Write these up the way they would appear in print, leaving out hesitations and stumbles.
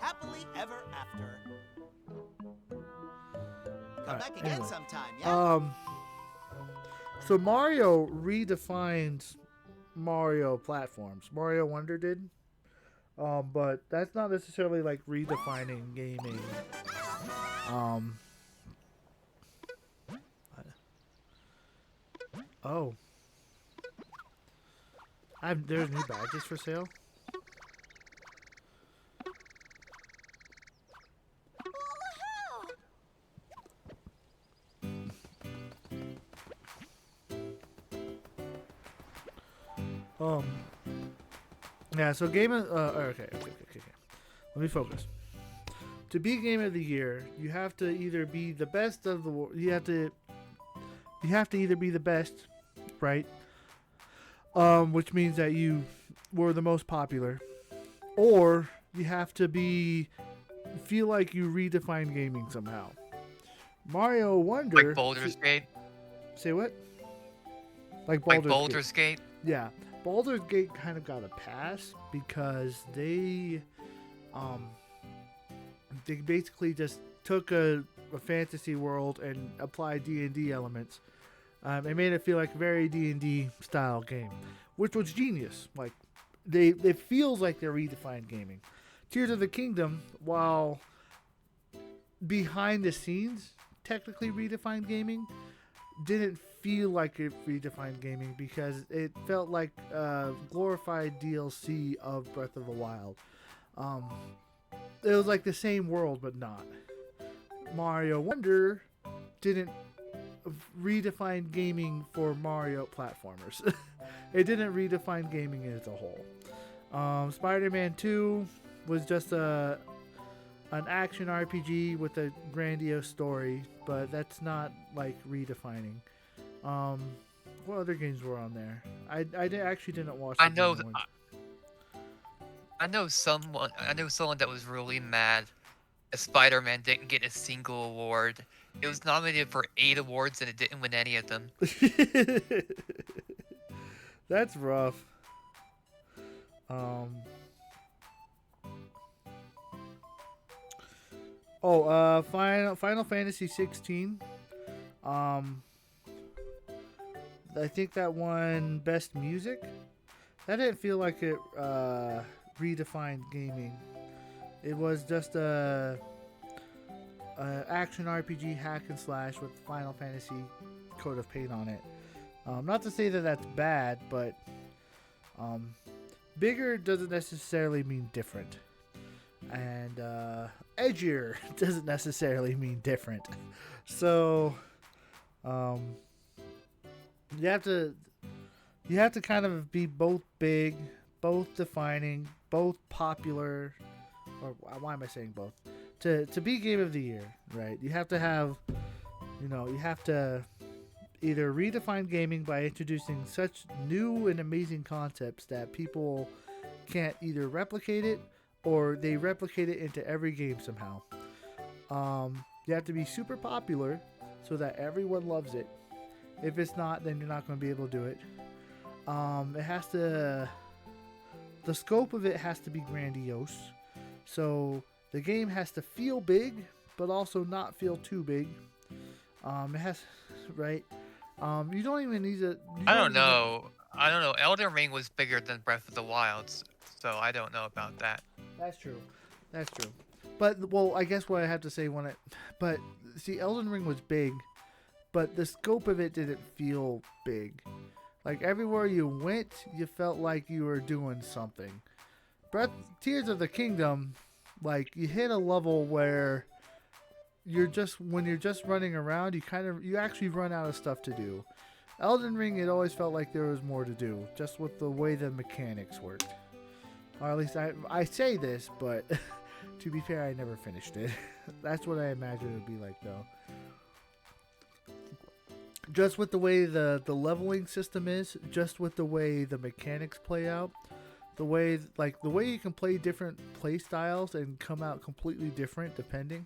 happily ever after. Come back again Anyway. sometime, yeah? So Mario redefined Mario platforms. Mario Wonder did. But that's not necessarily like redefining gaming. Um, oh, there's new badges for sale. Um, yeah. So game of okay. Let me focus. To be game of the year, you have to either be the best of the world. You have to either be the best, right? Which means that you were the most popular, or you have to be feel like you redefine gaming somehow. Mario Like Wonder. Baldur's Gate. Say what? Like Like Baldur's Gate. Baldur's Gate. Yeah, Baldur's Gate kind of got a pass because um, they basically just took a fantasy world and applied D&D elements. It made it feel like a very D&D style game, which was genius. Like, it feels like they redefined gaming. Tears of the Kingdom, while behind the scenes technically redefined gaming, didn't feel like it redefined gaming because it felt like glorified DLC of Breath of the Wild. Um, it was like the same world, but not. Mario Wonder didn't redefine gaming for Mario platformers. It didn't redefine gaming as a whole. Spider-Man 2 was just an action RPG with a grandiose story, but that's not like redefining. What other games were on there? Actually didn't watch the I know. gaming ones. I know someone. I know someone that was really mad that Spider-Man didn't get a single award. It was nominated for 8 awards and it didn't win any of them. That's rough. Um. Final Fantasy 16. I think that won Best Music. That didn't feel like it redefined gaming. It was just a action RPG hack and slash with Final Fantasy coat of paint on it. Not to say that that's bad, but bigger doesn't necessarily mean different, and edgier doesn't necessarily mean different. So you have to kind of be both big, both defining, both popular, or why am I saying both? To be game of the year, right? You have to have, you have to either redefine gaming by introducing such new and amazing concepts that people can't either replicate it or they replicate it into every game somehow. You have to be super popular so that everyone loves it. If it's not, then you're not going to be able to do it. The scope of it has to be grandiose. So the game has to feel big, but also not feel too big. It has, right? You don't even need to. I don't know. I don't know. Elden Ring was bigger than Breath of the Wild, so I don't know about that. That's true. That's true. But well, I guess what I have to say but see, Elden Ring was big, but the scope of it didn't feel big. Like everywhere you went, you felt like you were doing something. Tears of the Kingdom, like you hit a level where when you're just running around, you actually run out of stuff to do. Elden Ring, it always felt like there was more to do, just with the way the mechanics worked. Or at least I say this, but to be fair, I never finished it. That's what I imagine it would be like, though. Just with the way the leveling system is, just with the way the mechanics play out, the way you can play different play styles and come out completely different depending.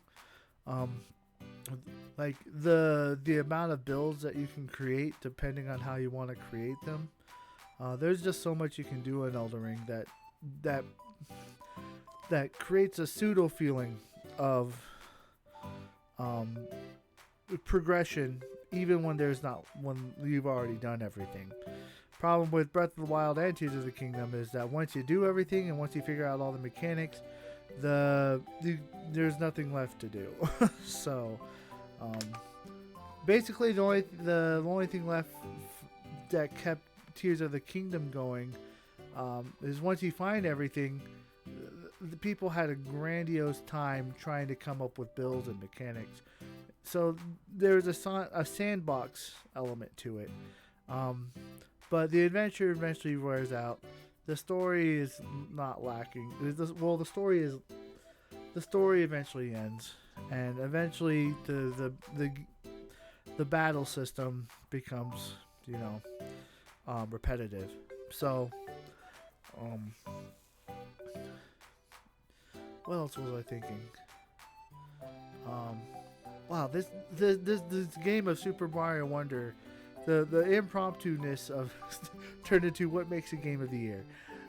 Like the amount of builds that you can create depending on how you want to create them. There's just so much you can do in Elden Ring that that creates a pseudo feeling of um, progression, even when you've already done everything. Problem with Breath of the Wild and Tears of the Kingdom is that once you do everything and once you figure out all the mechanics, there's nothing left to do. So, basically, the only thing left that kept Tears of the Kingdom going is once you find everything, the people had a grandiose time trying to come up with builds and mechanics. So there's a sandbox element to it. But the adventure eventually wears out. The story is not lacking. The story eventually ends, and eventually the battle system becomes, repetitive. So, what else was I thinking? Wow, this game of Super Mario Wonder, the impromptu-ness of turned into what makes a game of the year.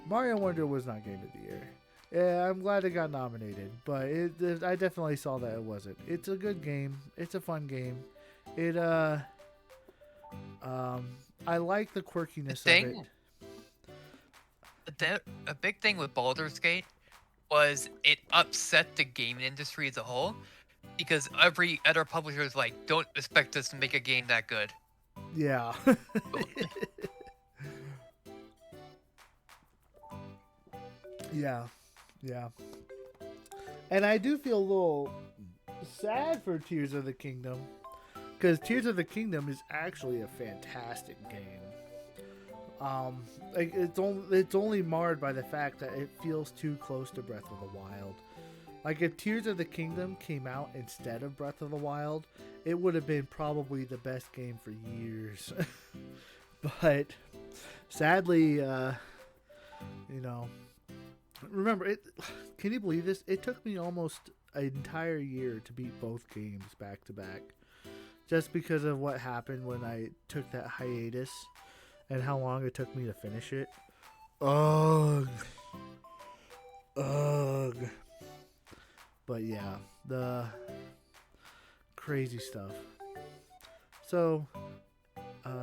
Mario Wonder was not game of the year. Yeah, I'm glad it got nominated, but I definitely saw that it wasn't. It's a good game. It's a fun game. I like the quirkiness of it. A big thing with Baldur's Gate was it upset the gaming industry as a whole, because every other publisher is like, don't expect us to make a game that good. Yeah. Yeah. And I do feel a little sad for Tears of the Kingdom, because Tears of the Kingdom is actually a fantastic game. It's only marred by the fact that it feels too close to Breath of the Wild. Like, if Tears of the Kingdom came out instead of Breath of the Wild, it would have been probably the best game for years. But sadly, remember, can you believe this? It took me almost an entire year to beat both games back to back, just because of what happened when I took that hiatus and how long it took me to finish it. Ugh. But yeah, the crazy stuff. So,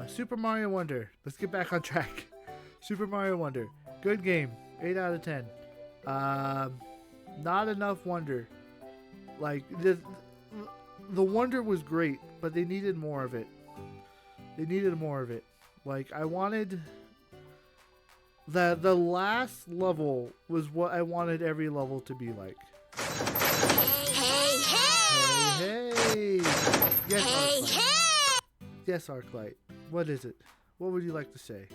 Super Mario Wonder. Let's get back on track. Super Mario Wonder. Good game. 8 out of 10. Not enough wonder. Like, the wonder was great, but they needed more of it. Like, I wanted... The last level was what I wanted every level to be like. Hey! Yes, Arclight. Yes, Arclight. What is it? What would you like to say?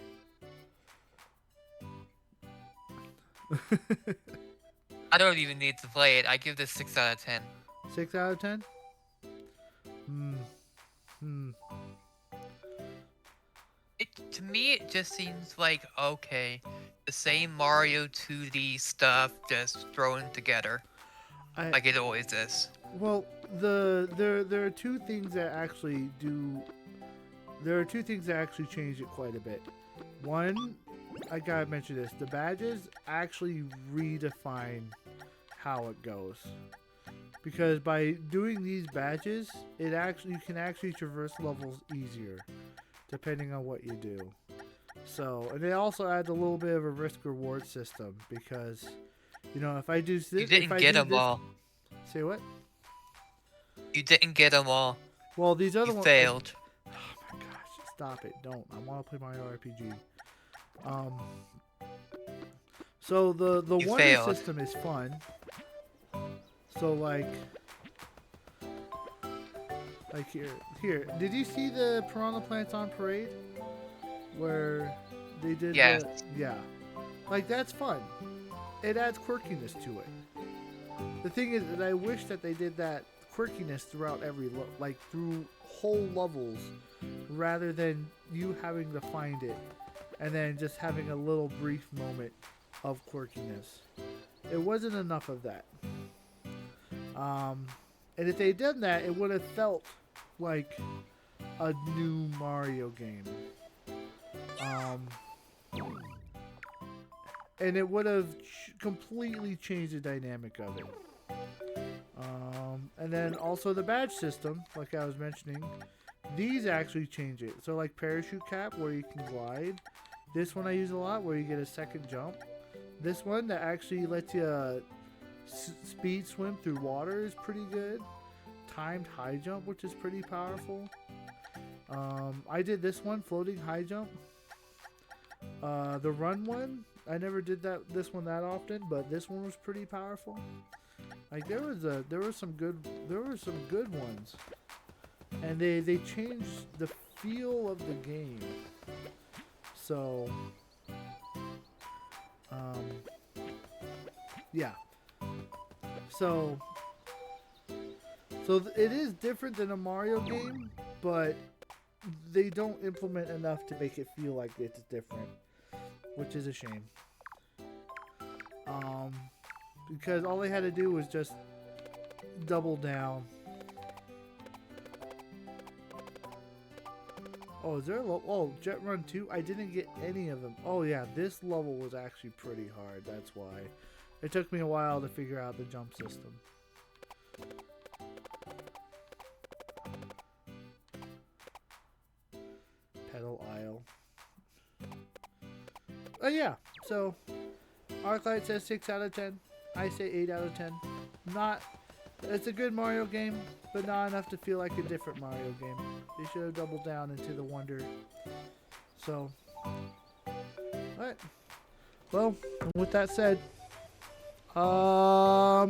I don't even need to play it. I give this 6 out of 10. 6 out of 10? To me, it just seems like, okay, the same Mario 2D stuff just thrown together. Like it always is. Well, there are two things that actually change it quite a bit. One, I gotta mention this: the badges actually redefine how it goes, because by doing these badges, you can actually traverse levels easier, depending on what you do. So, and it also adds a little bit of a risk reward system, because if I do this, you didn't get them all. Say what? You didn't get them all. Well, these other ones failed. Oh my gosh! Stop it! Don't. I want to play Mario RPG. So the wonder system is fun. So like here. Did you see the Piranha Plants on Parade? Where they did yeah. Like, that's fun. It adds quirkiness to it. The thing is that I wish that they did that quirkiness throughout through whole levels, rather than you having to find it and then just having a little brief moment of quirkiness. It wasn't enough of that. And if they did that, it would have felt like a new Mario game. and it would have completely changed the dynamic of it. And then also the badge system, like I was mentioning, these actually change it. So like parachute cap, where you can glide. This one I use a lot, where you get a second jump. This one that actually lets you speed swim through water is pretty good. Timed high jump, which is pretty powerful. I did this one, floating high jump. The run one, I never did this one that often, but this one was pretty powerful. Like there were some good ones, and they changed the feel of the game. So, yeah. So it is different than a Mario game, but they don't implement enough to make it feel like it's different, which is a shame. Because all they had to do was just double down. Oh, is there a oh, Jet Run 2? I didn't get any of them. Oh yeah, this level was actually pretty hard. That's why. It took me a while to figure out the jump system. Pedal aisle. Oh yeah, so Arclight says 6 out of 10. I say 8 out of 10. It's a good Mario game, but not enough to feel like a different Mario game. They should have doubled down into the wonder. So, alright. Well, with that said,